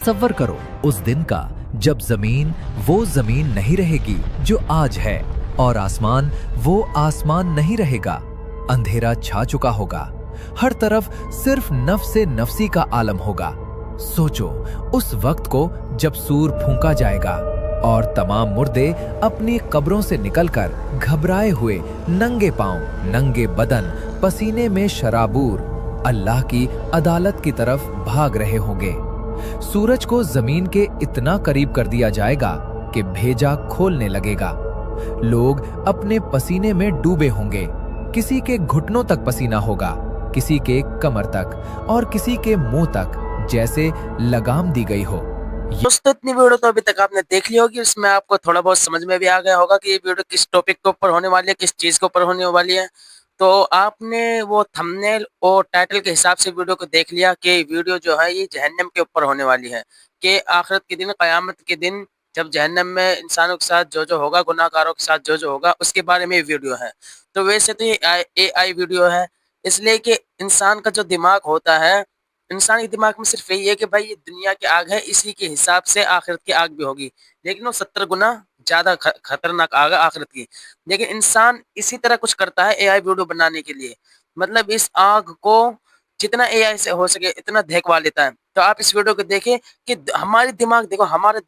तसव्वुर करो उस दिन का जब जमीन वो जमीन नहीं रहेगी जो आज है और आसमान वो आसमान नहीं रहेगा। अंधेरा छा चुका होगा, हर तरफ सिर्फ नफ्से नफसी का आलम होगा। सोचो उस वक्त को जब सूर फूंका जाएगा और तमाम मुर्दे अपनी कब्रों से निकलकर घबराए हुए नंगे पांव, नंगे बदन, पसीने में शराबूर अल्लाह की अदालत की तरफ भाग रहे होंगे। सूरज को जमीन के इतना करीब कर दिया जाएगा कि भेजा खोलने लगेगा। लोग अपने पसीने में डूबे होंगे। किसी के घुटनों तक पसीना होगा, किसी के कमर तक और किसी के मुंह तक, जैसे लगाम दी गई हो। दोस्तों इतनी वीडियो तो अभी तक आपने देख ली होगी, उसमें आपको थोड़ा बहुत समझ में भी आ गया होगा कि ये वीडियो किस टॉपिक के ऊपर होने वाली है, किस चीज के ऊपर होने वाली है। तो आपने वो थंबनेल और टाइटल के हिसाब से वीडियो को देख लिया कि वीडियो जो है ये जहन्नम के ऊपर होने वाली है, कि आखिरत के दिन, क़यामत के दिन जब जहन्नम में इंसानों के साथ जो होगा, गुनाहगारों के साथ जो होगा, उसके बारे में ये वीडियो है। तो वैसे तो ये AI वीडियो है, इसलिए कि इंसान का जो दिमाग होता है, इंसान के दिमाग में सिर्फ यही है कि भाई ये दुनिया की आग है, इसी के हिसाब से आखिरत की आग भी होगी, लेकिन वो 70 गुना ज्यादा खतरनाक आग है आखिरत की। लेकिन इंसान इसी तरह कुछ करता है AI वीडियो बनाने के लिए, मतलब इस आग को जितना AI से हो सके इतना धकवा लेता है। तो आप इस वीडियो को देखें कि हमारे दिमाग देखो, हमारे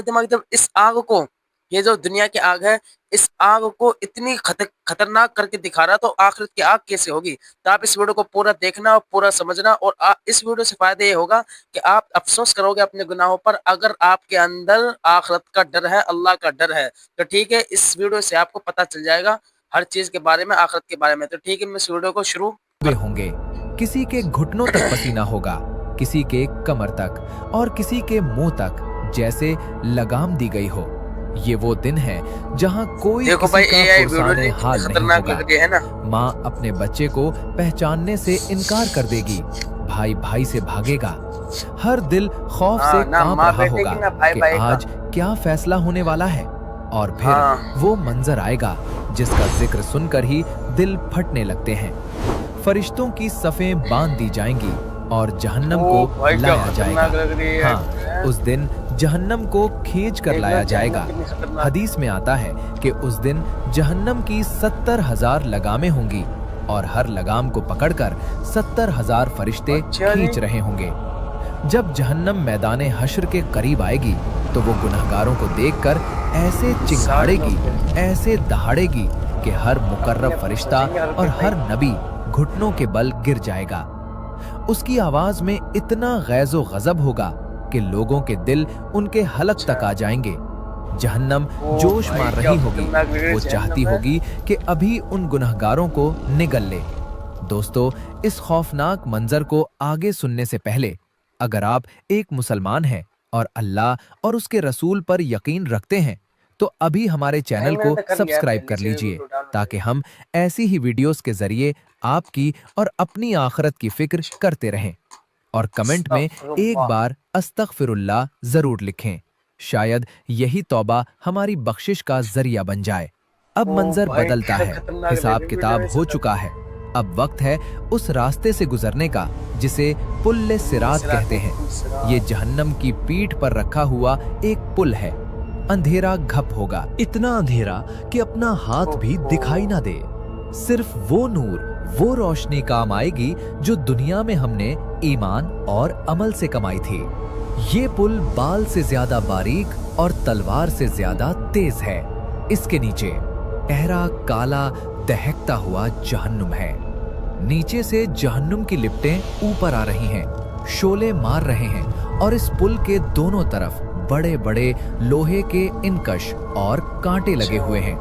दिमाग जब इस आग को, ये जो दुनिया की आग है, इस आग को इतनी खतरनाक करके दिखा रहा, तो आखिरत की आग कैसे होगी। तो आप इस वीडियो को पूरा देखना और पूरा समझना, और इस वीडियो से फायदा ये होगा कि आप अफसोस करोगे अपने गुनाहों पर, अगर आपके अंदर आखिरत का डर है, अल्लाह का डर है। तो ठीक है, इस वीडियो से आपको पता चल जाएगा हर चीज के बारे में, आखिरत के बारे में। तो ठीक है, मैं इस वीडियो को शुरू होंगे। किसी के घुटनों तक पसीना होगा, किसी के कमर तक और किसी के मुंह तक, जैसे लगाम दी गई हो। ये वो दिन है जहां कोई देखो किसी भाई, का AI पुरसाने वीडियो हाल नहीं खतरनाक लग रही है ना। होगा। माँ अपने बच्चे को पहचानने से इनकार कर देगी, भाई भाई से भागेगा। हर दिल खौफ से कांप रहा होगा कि आज क्या फैसला होने वाला है। और फिर वो मंजर आएगा जिसका जिक्र सुनकर ही दिल फटने लगते हैं। फरिश्तों की सफ़ें बांध दी जाएंगी और जहन्नम को लाया जाएगा। हाँ, उस दिन जहन्नम को खींच कर लाया जाएगा। हदीस में आता है कि उस दिन जहन्नम की 70,000 लगामें होंगी और हर लगाम को पकड़कर 70,000 फरिश्ते खींच रहे होंगे। जब जहन्नम मैदाने हश्र के करीब आएगी तो वो गुनहगारों को देखकर ऐसे चिंगाड़ेगी, ऐसे दहाड़ेगी कि हर मुकर्रब फरिश्ता और हर नबी घुटनों के बल गिर जाएगा। उसकी आवाज में इतना गैज़ो गज़ब होगा कि लोगों के दिल उनके हलक तक आ जाएंगे। जहन्नम जोश मार रही होगी, वो चाहती होगी कि अभी उन गुनहगारों को निगल ले। दोस्तों, इस खौफनाक मंजर को आगे सुनने से पहले अगर आप एक मुसलमान हैं और अल्लाह और उसके रसूल पर यकीन रखते हैं तो अभी हमारे चैनल को सब्सक्राइब कर लीजिए, ताकि हम ऐसी ही वीडियोस के जरिए आपकी और अपनी आखिरत की फिक्र करते रहें। और कमेंट में एक बार अस्तगफिरुल्लाह जरूर लिखें, शायद यही तौबा हमारी बख्शिश का जरिया बन जाए। अब मंजर बदलता है, हिसाब किताब हो चुका है। अब वक्त है उस रास्ते से गुजरने का जिसे पुल सिरात कहते हैं। ये जहन्नम की पीठ पर रखा हुआ एक पुल है। अंधेरा घप होगा, इतना अंधेरा कि अपना हाथ भी दिखाई ना दे। सिर्फ वो नूर, वो रोशनी काम आएगी जो दुनिया में हमने ईमान और अमल से कमाई थी। ये पुल बाल से ज्यादा बारीक और तलवार से ज्यादा तेज है। इसके नीचे गहरा काला दहकता हुआ जहन्नुम है। नीचे से जहन्नुम की लिपटें ऊपर आ रही हैं, शोले मार रहे हैं, और इस पुल के दोनों तरफ बड़े बड़े लोहे के इनकश और कांटे लगे हुए हैं,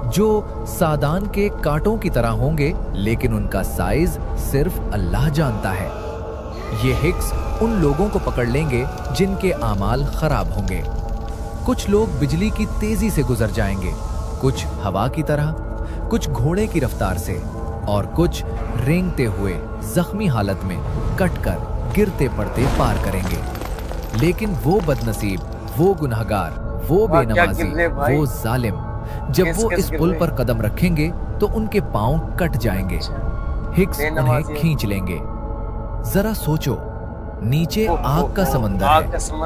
जो सादान के कांटों की तरह होंगे, लेकिन उनका साइज सिर्फ अल्लाह जानता है। ये हिक्स उन लोगों को पकड़ लेंगे जिनके आमाल खराब होंगे। कुछ लोग बिजली की तेजी से गुजर जाएंगे, कुछ हवा की तरह, कुछ घोड़े की रफ्तार से, और कुछ रेंगते हुए जख्मी हालत में कटकर गिरते पड़ते पार करेंगे। लेकिन वो बदनसीब, वो गुनहगार, वो बेनमाजी, वो जालिम, जब वो इस पुल पर कदम रखेंगे तो उनके पांव कट जाएंगे। हिक्स उन्हें खींच लेंगे। जरा सोचो, नीचे आग का समंदर है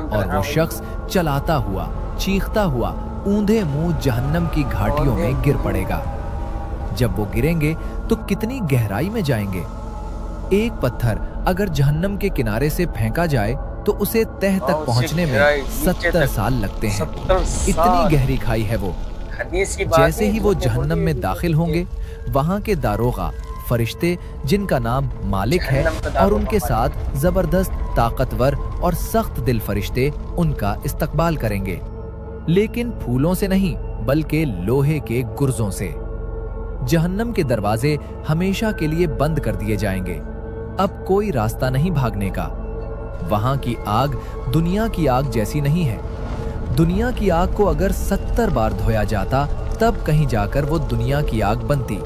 और वो शख्स चलाता हुआ, चीखता हुआ ऊंधे मुंह जहन्नम की घाटियों में गिर पड़ेगा। जब वो गिरेंगे तो कितनी गहराई में जाएंगे। एक पत्थर अगर जहन्नम के किनारे से फेंका जाए तो उसे तह तक पहुंचने में 70 साल लगते हैं। इतनी गहरी खाई है वो। जैसे ही वो जहन्नम में दाखिल होंगे, वहां के दारोगा फरिश्ते जिनका नाम मालिक है और उनके साथ जबरदस्त ताकतवर और सख्त दिल फरिश्ते उनका इस्तकबाल करेंगे, लेकिन फूलों से नहीं बल्कि लोहे के गुर्जों से। जहन्नम के दरवाजे हमेशा के लिए बंद कर दिए जाएंगे। अब कोई रास्ता नहीं भागने का। वहां की आग दुनिया की आग जैसी नहीं है। दुनिया की आग को अगर 70 बार धोया जाता तब कहीं जाकर वो दुनिया की आग बनती।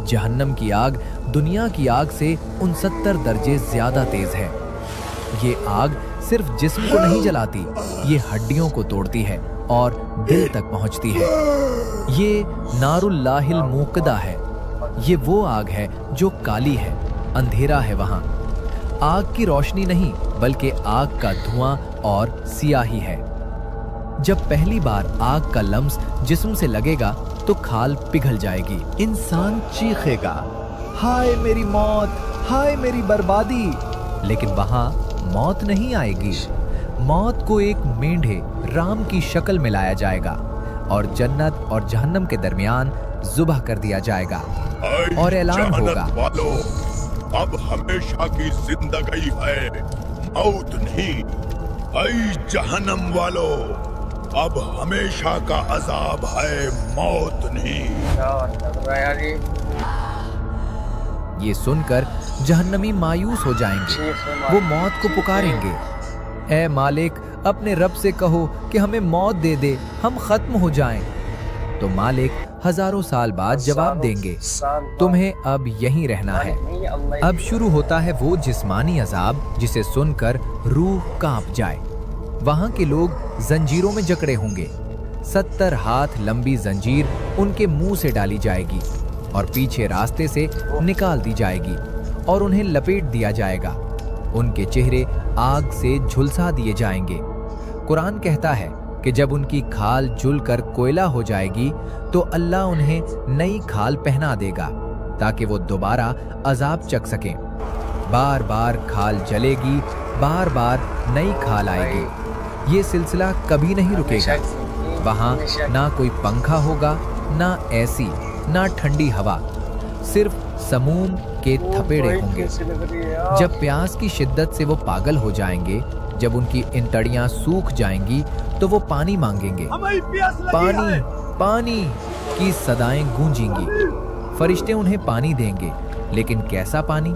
जहन्नम की आग दुनिया की आग से 69 दर्जे ज्यादा तेज है। ये आग सिर्फ जिस्म को नहीं जलाती, ये हड्डियों को तोड़ती है और दिल तक पहुंचती है। ये नारुल्लाहिल मूक़दा है। ये वो आग है जो काली है, अंधेरा है वहां। आग की रोशनी नहीं बल्कि आग का धुआं और सियाही है। जब पहली बार आग का लम्स जिस्म से लगेगा तो खाल पिघल जाएगी। इंसान चीखेगा, हाय मेरी मौत, हाय मेरी बर्बादी। लेकिन वहां मौत नहीं आएगी। मौत को एक मेंढे राम की शक्ल में लाया जाएगा और जन्नत और जहन्नम के दरमियान जुबह कर दिया जाएगा और ऐलान होगा, अब हमेशा की जिंदगी है, मौत नहीं। ऐ जहन्नम वालो, अब हमेशा का अजाब है, मौत नहीं। ये सुनकर जहन्नमी मायूस हो जाएंगे। वो मौत को पुकारेंगे, ऐ मालिक, अपने रब से कहो कि हमें मौत दे दे, हम खत्म हो जाएं। तो मालिक हजारों साल बाद जवाब देंगे, तुम्हें अब यहीं रहना है। अब शुरू होता है वो जिस्मानी अजाब जिसे सुनकर रूह कांप जाए। वहां के लोग जंजीरों में जकड़े होंगे। 70 हाथ लंबी जंजीर उनके मुंह से डाली जाएगी और पीछे रास्ते से निकाल दी जाएगी और उन्हें लपेट दिया जाएगा। उनके चेहरे आग से झुलसा दिए जाएंगे। कुरान कहता है कि जब उनकी खाल जुलकर कोयला हो जाएगी तो अल्लाह उन्हें नई खाल पहना देगा ताकि वो दोबारा अजाब चख सकें। बार बार खाल जलेगी, बार बार नई खाल आएगी। ये सिलसिला कभी नहीं रुकेगा। वहां ना कोई पंखा होगा, ना एसी, ना ठंडी हवा, सिर्फ समूम के थपेड़े होंगे। जब प्यास की शिद्दत से वो पागल हो जाएंगे, जब उनकी इंतड़ियां सूख जाएंगी तो वो पानी मांगेंगे। पानी पानी की सदाएं गूंजेंगी। फरिश्ते उन्हें पानी देंगे, लेकिन कैसा पानी?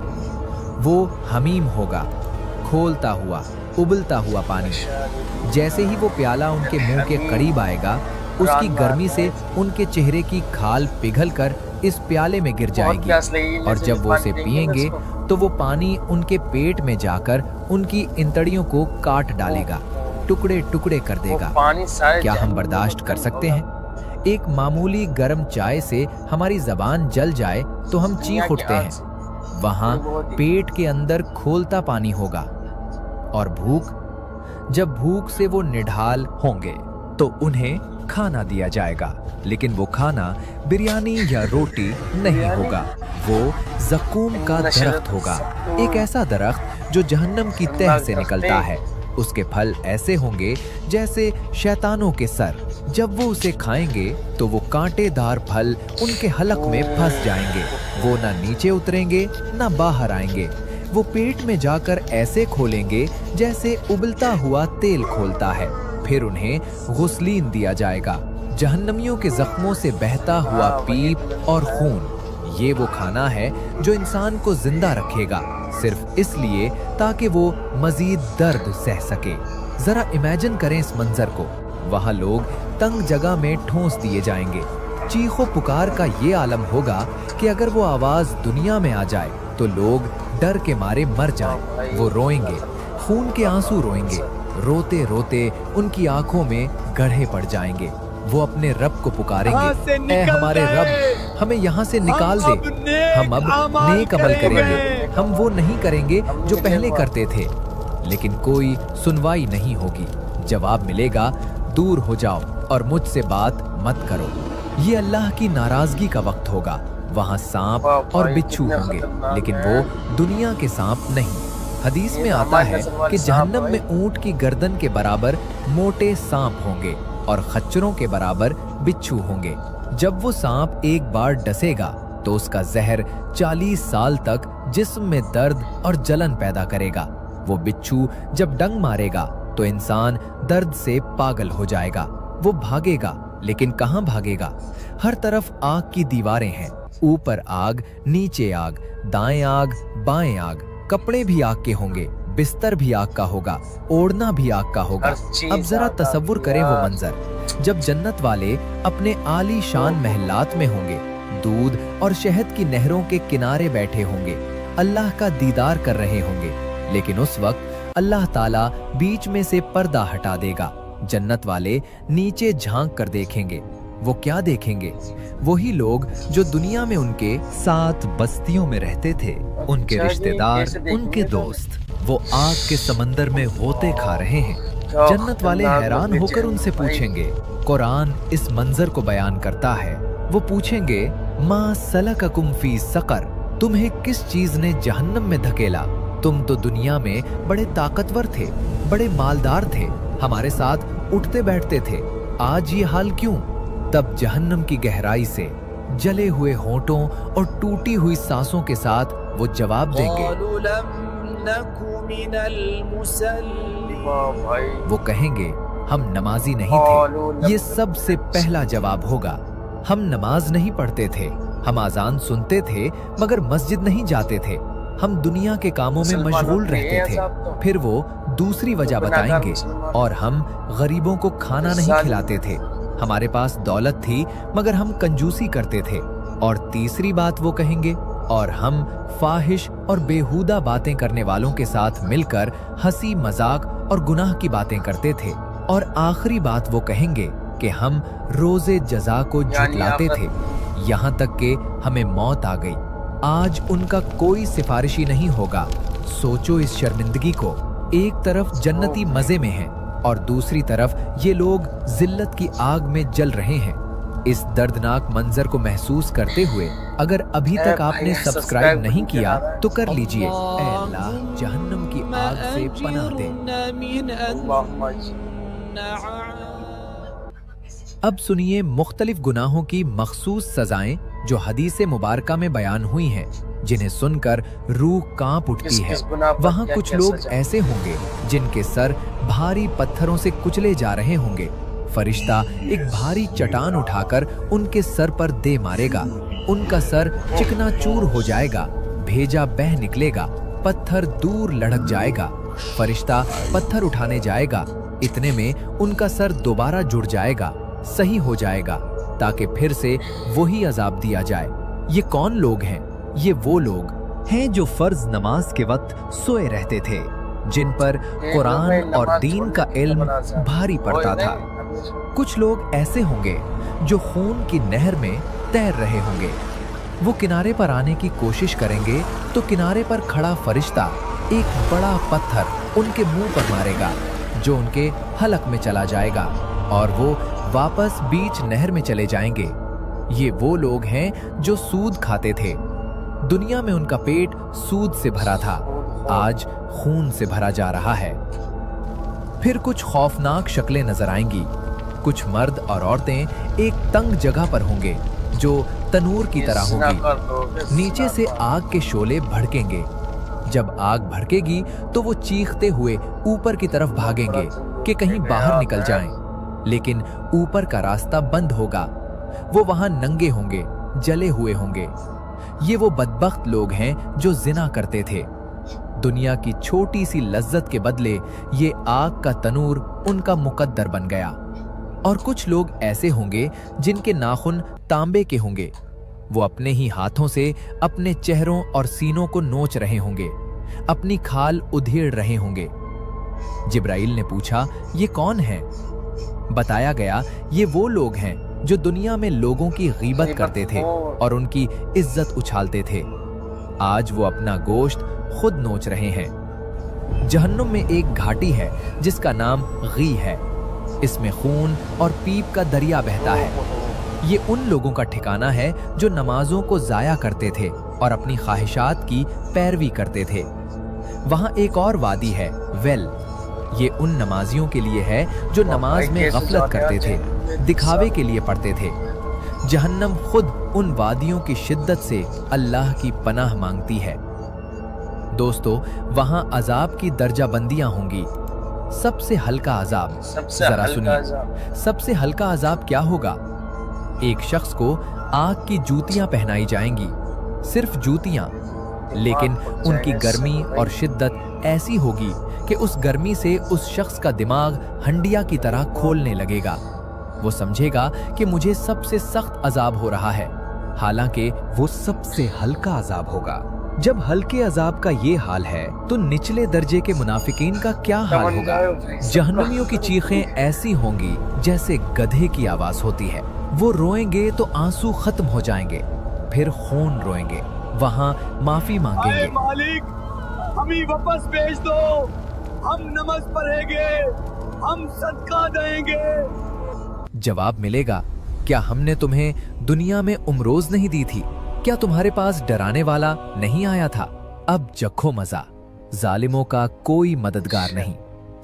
वो हमीम होगा, खोलता हुआ, उबलता हुआ पानी। जैसे ही वो प्याला उनके मुंह के करीब आएगा, उसकी गर्मी से उनके चेहरे की खाल पिघलकर इस प्याले में गिर जाएगी और जब वो उसे पिएंगे तो वो पानी उनके पेट में जाकर उनकी इंतड़ियों को काट डालेगा, टुकड़े टुकड़े कर देगा। क्या हम बर्दाश्त कर सकते हैं? एक मामूली गर्म चाय से हमारी जबान जल जाए तो हम चीख उठते हैं। वहां पेट के अंदर खोलता पानी होगा। और भूख, जब भूख से वो निढाल होंगे तो उन्हें खाना दिया जाएगा, लेकिन वो खाना बिरयानी या रोटी नहीं होगा। वो ज़क़ूम का दरख्त होगा, एक ऐसा दरख्त जो जहन्नम की तह से निकलता है। उसके फल ऐसे होंगे जैसे शैतानों के सर। जब वो उसे खाएंगे तो वो कांटेदार फल उनके हलक में फंस जाएंगे। वो ना नीचे उतरेंगे ना बाहर आएंगे। वो पेट में जाकर ऐसे खोलेंगे जैसे उबलता हुआ तेल खोलता है। फिर उन्हें गुस्लीन दिया जाएगा, जहन्नमियों के जख्मों से बहता हुआ पीप और खून। ये वो खाना है जो इंसान को जिंदा रखेगा, सिर्फ इसलिए ताकि वो मजीद दर्द सह सके। जरा इमेजिन करें इस मंजर को। वहाँ लोग तंग जगह में ठोंस दिए जाएंगे। चीखो पुकार का ये आलम होगा कि अगर वो आवाज दुनिया में आ जाए तो लोग डर के मारे मर जाएं। वो रोएंगे, खून के आंसू रोएंगे। रोते रोते उनकी आंखों में गड्ढे पड़ जाएंगे। वो अपने रब को पुकारेंगे, ऐ हमारे रब, हमें यहाँ से निकाल दे। हम अब नेक अमल करेंगे, हम वो नहीं करेंगे जो पहले करते थे। लेकिन कोई सुनवाई नहीं होगी। जवाब मिलेगा, दूर हो जाओ और मुझसे बात मत करो। ये अल्लाह की नाराजगी का वक्त होगा। वहाँ सांप और बिच्छू होंगे, लेकिन वो दुनिया के सांप नहीं। हदीस में आता है कि जहन्नम में ऊंट की गर्दन के बराबर मोटे सांप होंगे और खच्चरों के बराबर बिच्छू होंगे। जब वो सांप एक बार डसेगा तो उसका जहर 40 साल तक जिस्म में दर्द और जलन पैदा करेगा। वो बिच्छू जब डंग मारेगा तो इंसान दर्द से पागल हो जाएगा। वो भागेगा, लेकिन कहाँ भागेगा? हर तरफ आग की दीवारें हैं, ऊपर आग, नीचे आग, दाएं आग, बाएं आग। कपड़े भी आग के होंगे, बिस्तर भी आग का होगा, ओढ़ना भी आग का होगा। अब जरा तसव्वुर करें वो मंजर जब जन्नत वाले अपने आली शान महलात में होंगे, दूध और शहद की नहरों के किनारे बैठे होंगे, अल्लाह का दीदार कर रहे होंगे। लेकिन उस वक्त अल्लाह ताला बीच में से पर्दा हटा देगा। जन्नत वाले नीचे झांक कर देखेंगे। वो क्या देखेंगे? वही लोग जो दुनिया में उनके साथ बस्तियों में रहते थे, उनके रिश्तेदार, उनके दोस्त। वो आग के समंदर में गोते खा रहे हैं। जन्नत वाले हैरान होकर उनसे पूछेंगे। कुरान इस मंजर को बयान करता है। वो पूछेंगे, मा सलककुम फी सकर, तुम्हें किस चीज ने जहन्नम में धकेला? तुम तो दुनिया में बड़े ताकतवर थे, बड़े मालदार थे, हमारे साथ उठते बैठते थे, आज ये हाल क्यों? तब जहन्नम की गहराई से जले हुए होंठों और टूटी हुई सांसों के साथ वो जवाब देंगे। वो कहेंगे, हम नमाजी नहीं थे। ये सबसे पहला जवाब होगा। हम नमाज नहीं पढ़ते थे, हम आजान सुनते थे मगर मस्जिद नहीं जाते थे, हम दुनिया के कामों में मशगूल रहते थे। फिर वो दूसरी वजह बताएंगे, और हम गरीबों को खाना नहीं खिलाते थे, हमारे पास दौलत थी मगर हम कंजूसी करते थे। और तीसरी बात वो कहेंगे, और हम फाहिश और बेहुदा बातें करने वालों के साथ मिलकर हंसी मजाक और गुनाह की बातें करते थे। और आखिरी बात वो कहेंगे कि हम रोजे जजा को झुठलाते थे, यहाँ तक कि हमें मौत आ गई। आज उनका कोई सिफारिशी नहीं होगा। सोचो इस शर्मिंदगी को। एक तरफ जन्नती मजे में हैं और दूसरी तरफ ये लोग जिल्लत की आग में जल रहे हैं। इस दर्दनाक मंजर को महसूस करते हुए अगर अभी तक आपने सब्सक्राइब नहीं किया तो कर लीजिए। ऐ अल्लाह, जहन्नम की आग से पनाह दे। अब सुनिए मुख्तलिफ गुनाहों की मखसूस सजाएं जो हदीसे मुबारका में बयान हुई हैं, जिन्हें सुनकर रूह कांप उठती है। वहाँ कुछ लोग ऐसे होंगे जिनके सर भारी पत्थरों से कुचले जा रहे होंगे। फरिश्ता एक भारी चट्टान उठाकर उनके सर पर दे मारेगा। उनका सर चिकनाचूर हो जाएगा, भेजा बह निकलेगा, पत्थर दूर लढ़क जाएगा। फरिश्ता पत्थर उठाने जाएगा, इतने में उनका सर दोबारा जुड़ जाएगा, सही हो जाएगा, ताकि फिर से वही अजाब दिया जाए। ये कौन लोग हैं? ये वो लोग हैं जो फर्ज नमाज के वक्त सोए रहते थे, जिन पर कुरान और दीन का इल्म भारी पड़ता था। कुछ लोग ऐसे होंगे जो खून की नहर में तैर रहे होंगे। वो किनारे पर आने की कोशिश करेंगे तो किनारे पर खड़ा फरिश्ता एक बड़ा पत्थर उनके मुंह पर मारेगा, जो उनके हलक में चला जाएगा और वो वापस बीच नहर में चले जाएंगे। ये वो लोग हैं जो सूद खाते थे। दुनिया में उनका पेट सूद से भरा था, आज खून से भरा जा रहा है। फिर कुछ खौफनाक शक्लें नजर आएंगी। कुछ मर्द और औरतें एक तंग जगह पर होंगे जो तनूर की तरह होगी। नीचे से आग के शोले भड़केंगे। जब आग भड़केगी तो वो चीखते हुए ऊपर की तरफ भागेंगे कि कहीं बाहर निकल जाएं। लेकिन ऊपर का रास्ता बंद होगा। वो वहां नंगे होंगे, जले हुए होंगे। ये वो बदबख्त लोग हैं जो जिना करते थे। दुनिया की छोटी सी लज्जत के बदले ये आग का तनूर उनका मुकद्दर बन गया। और कुछ लोग ऐसे होंगे जिनके नाखून तांबे के होंगे। वो अपने ही हाथों से अपने चेहरों और सीनों को नोच रहे होंगे, अपनी खाल उधेड़ रहे होंगे। जिब्राइल ने पूछा, ये कौन है? बताया गया, ये वो लोग हैं जो दुनिया में लोगों की गीबत करते थे और उनकी इज्जत उछालते थे। आज वो अपना गोश्त खुद नोच रहे हैं। जहन्नुम में एक घाटी है जिसका नाम गी है। इसमें खून और पीप का दरिया बहता है। ये उन लोगों का ठिकाना है जो नमाजों को जाया करते थे और अपनी ख्वाहिशात की पैरवी करते थे। वहाँ एक और वादी है, वेल। ये उन नमाजियों के लिए है जो नमाज में गफलत करते थे, दिखावे के लिए पढ़ते थे। जहन्नम खुद उन वादियों की शिद्दत से अल्लाह की पनाह मांगती है। दोस्तों, वहां अजाब की दर्जाबंदियां होंगी। सबसे हल्का अजाब, जरा सुनिए, सबसे हल्का अजाब क्या होगा? एक शख्स को आग की जूतियां पहनाई जाएंगी, सिर्फ जूतियां, लेकिन उनकी गर्मी और शिद्दत ऐसी होगी कि उस गर्मी से उस शख्स का दिमाग हंडिया की तरह खोलने लगेगा। वो समझेगा कि मुझे सबसे सख्त अजाब हो रहा है, हालांकि वो सबसे हल्का अजाब होगा। जब हल्के अजाब का ये हाल है तो निचले दर्जे के मुनाफिकीन का क्या हाल होगा? जहन्नमियों की चीखें ऐसी होंगी जैसे गधे की आवाज होती है। वो रोएंगे तो आंसू खत्म हो जाएंगे, फिर खून रोएंगे, वहां माफी मांगेंगे। मालिक, हमें वापस भेज दो, हम नमाज पढ़ेंगे, हम सदका देंगे। जवाब मिलेगा, क्या हमने तुम्हें दुनिया में उम्रोज नहीं दी थी? क्या तुम्हारे पास डराने वाला नहीं आया था? अब चखो मजा। जालिमों का कोई मददगार नहीं।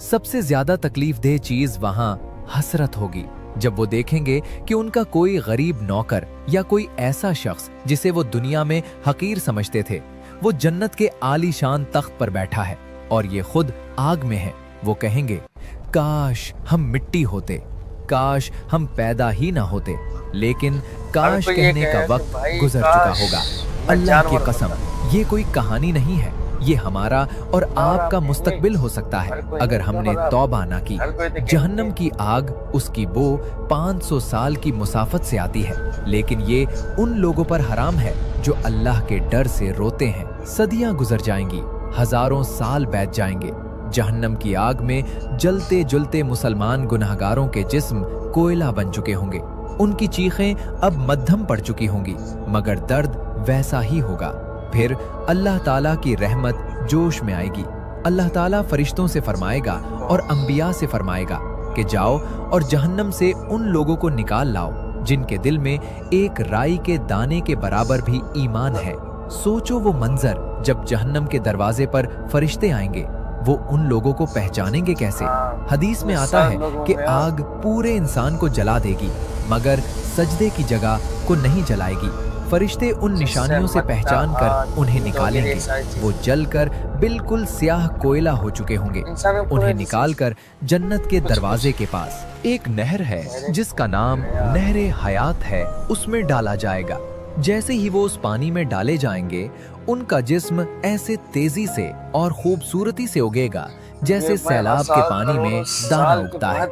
सबसे ज्यादा तकलीफ देह चीज वहां हसरत होगी, जब वो देखेंगे कि उनका कोई गरीब नौकर या कोई ऐसा शख्स जिसे वो दुनिया में हकीर समझते थे, वो जन्नत के आलीशान तख्त पर बैठा है और ये खुद आग में है। वो कहेंगे, काश हम मिट्टी होते, काश हम पैदा ही ना होते। लेकिन काश कहने का वक्त गुजर चुका होगा। अल्लाह की कसम, ये कोई कहानी नहीं है, ये हमारा और आपका मुस्तकबिल हो सकता है अगर हमने तौबा ना की। जहन्नम की आग, उसकी बो 500 साल की मुसाफत से आती है, लेकिन ये उन लोगों पर हराम है जो अल्लाह के डर से रोते हैं। सदियां गुजर जाएंगी, हजारों साल बीत जाएंगे। जहन्नम की आग में जलते जलते मुसलमान गुनहगारों के जिस्म कोयला बन चुके होंगे। उनकी चीखें अब मध्यम पड़ चुकी होंगी, मगर दर्द वैसा ही होगा। फिर अल्लाह ताला की रहमत जोश में आएगी। अल्लाह ताला फरिश्तों से फरमाएगा और अंबिया से फरमाएगा कि जाओ और जहन्नम से उन लोगों को निकाल लाओ जिनके दिल में एक राई के दाने के बराबर भी ईमान है। सोचो वो मंजर जब जहन्नम के दरवाजे पर फरिश्ते आएंगे, वो उन लोगों को पहचानेंगे कैसे? हदीस में आता है कि आग पूरे इंसान को जला देगी, मगर सजदे की जगह को नहीं जलाएगी। फरिश्ते उन निशानियों से पहचान कर उन्हें निकालेंगे। वो जलकर बिल्कुल स्याह कोयला हो चुके होंगे। उन्हें निकालकर जन्नत के दरवाजे के पास एक नहर है जिसका नाम नहरे हयात है, उसमें डाला जाएगा। जैसे ही वो उस पानी में डाले जाएंगे, उनका जिस्म ऐसे तेजी से और खूबसूरती से उगेगा जैसे सैलाब के पानी में दाना उगता है।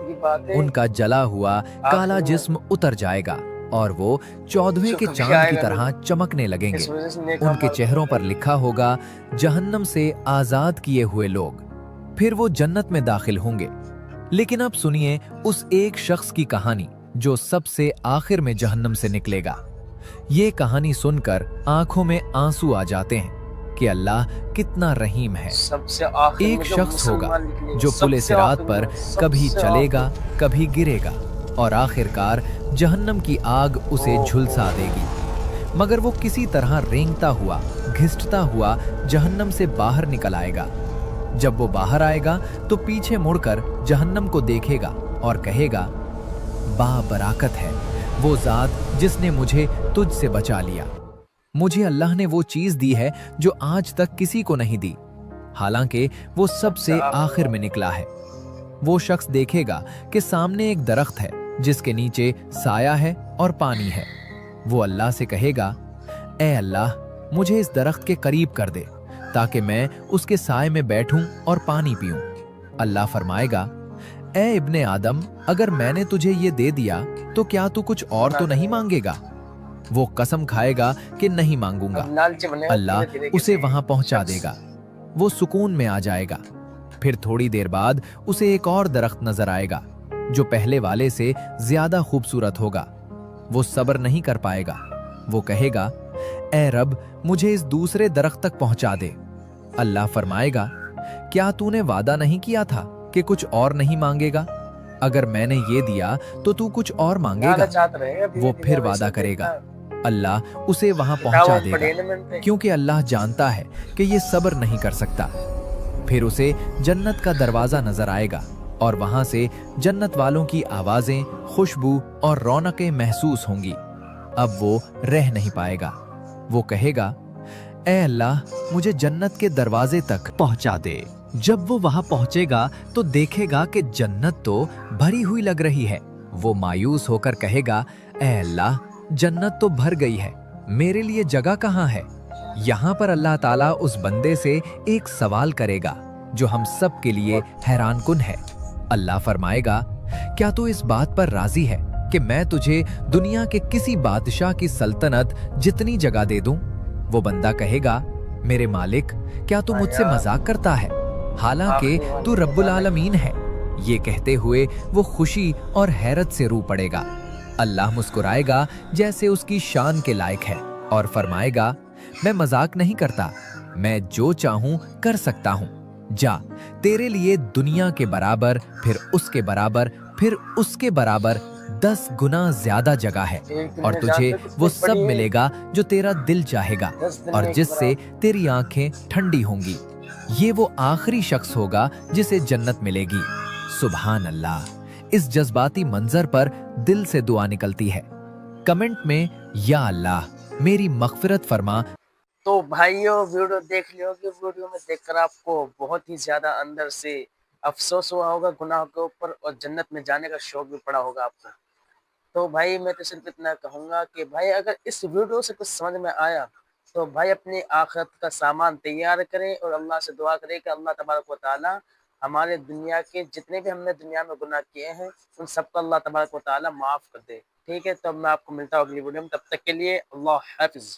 उनका जला हुआ काला जिस्म उतर जाएगा और वो 14वें के चांद की तरह चमकने लगेंगे। उनके चेहरों पर लिखा होगा, जहन्नम से आजाद किए हुए लोग। फिर वो जन्नत में दाखिल होंगे। लेकिन अब सुनिए उस एक शख्स की कहानी जो सबसे आखिर में जहन्नम से निकलेगा। ये कहानी सुनकर आंखों में आंसू आ जाते हैं कि अल्लाह कितना रहीम है। एक शख्स होगा जो पुले सिरात पर कभी चलेगा, कभी गिरेगा और आखिरकार जहन्नम की आग उसे झुलसा देगी। मगर वो किसी तरह रेंगता हुआ, घिसटता हुआ जहन्नम से बाहर निकल आएगा। जब वो बाहर आएगा तो पीछे मुड़कर जहन्नम को देखेगा और कहेगा, बाबरकत है वो जात जिसने मुझे तुझसे बचा लिया। मुझे अल्लाह ने वो चीज दी है जो आज तक किसी को नहीं दी, हालांकि वो सबसे आखिर में निकला है। वो शख्स देखेगा कि सामने एक दरख्त है जिसके नीचे साया है और पानी है। वो अल्लाह से कहेगा, ए अल्लाह, मुझे इस दरख्त के करीब कर दे ताकि मैं उसके साए में बैठूं और पानी पीऊं। अल्लाह फरमाएगा, ए इब्ने आदम, अगर मैंने तुझे ये दे दिया तो क्या तू कुछ और तो नहीं मांगेगा? वो कसम खाएगा कि नहीं मांगूंगा। अल्लाह उसे वहां पहुंचा देगा। वो सुकून में आ जाएगा। फिर थोड़ी देर बाद उसे एक और दरख्त नजर आएगा जो पहले वाले से ज्यादा खूबसूरत होगा। वो सब्र नहीं कर पाएगा। वो कहेगा, ए रब, मुझे इस दूसरे दरख्त तक पहुंचा दे। अल्लाह फरमाएगा, क्या तूने वादा नहीं किया था कि कुछ और नहीं मांगेगा? अगर मैंने ये दिया तो तू कुछ और मांगेगा। वो फिर वादा करेगा, अल्लाह उसे वहां पहुंचा देगा, क्योंकि अल्लाह जानता है कि ये सब्र नहीं कर सकता। फिर उसे जन्नत का दरवाजा नजर आएगा और वहां से जन्नत वालों की आवाजें, खुशबू और रौनकें महसूस होंगी। अब वो रह नहीं पाएगा। वो कहेगा, ऐ अल्लाह, मुझे जन्नत के दरवाजे तक पहुंचा दे। जब वो वहां पहुंचेगा तो देखेगा कि जन्नत तो भरी हुई लग रही है। वो मायूस होकर कहेगा, ऐ अल्लाह, जन्नत तो भर गई है, मेरे लिए जगह कहाँ है? यहाँ पर अल्लाह ताला उस बंदे से एक सवाल करेगा जो हम सब के लिए हैरान कुन है। अल्लाह फरमाएगा, क्या तू इस बात पर राजी है कि मैं तुझे दुनिया के किसी बादशाह की सल्तनत जितनी जगह दे दूं? वो बंदा कहेगा, मेरे मालिक, क्या तू मुझसे मजाक करता है? हालांकि तू रब्बुल आलमीन है। ये कहते हुए वो खुशी और हैरत से रू पड़ेगा। अल्लाह मुस्कुराएगा जैसे उसकी शान के लायक है और फरमाएगा, मैं मजाक नहीं करता, मैं जो चाहूं कर सकता हूं। जा, तेरे लिए दुनिया के बराबर, फिर उसके बराबर, फिर उसके बराबर 10 गुना ज्यादा जगह है और तुझे वो सब मिलेगा जो तेरा दिल चाहेगा और जिससे तेरी आंखें ठंडी होंगी। ये वो आखिरी शख्स होगा जिसे जन्नत मिलेगी। सुभान अल्लाह। इस जज्बाती मंजर पर दिल से दुआ निकलती है। कमेंट में, या अल्लाह, मेरी मगफिरत फरमा। तो भाइयों, वीडियो देख लियो कि वीडियो में देखकर आपको बहुत ही ज्यादा अंदर से अफसोस हुआ होगा गुनाह के ऊपर और जन्नत में जाने का शौक भी पड़ा होगा आपको। तो भाई मैं तो सिर्फ इतना कहूँगा कि भाई अगर इस वीडियो से कुछ समझ में आया तो भाई अपनी आखिरत का सामान तैयार करें और अल्लाह से दुआ करें कि अल्लाह तबारक व तआला हमारे दुनिया के जितने भी हमने दुनिया में गुनाह किए हैं उन सबको अल्लाह तबारक व तआला माफ़ कर दे। ठीक है, तो मैं आपको मिलता हूँ अगली वीडियो में। तब तक के लिए अल्लाह हाफिज़।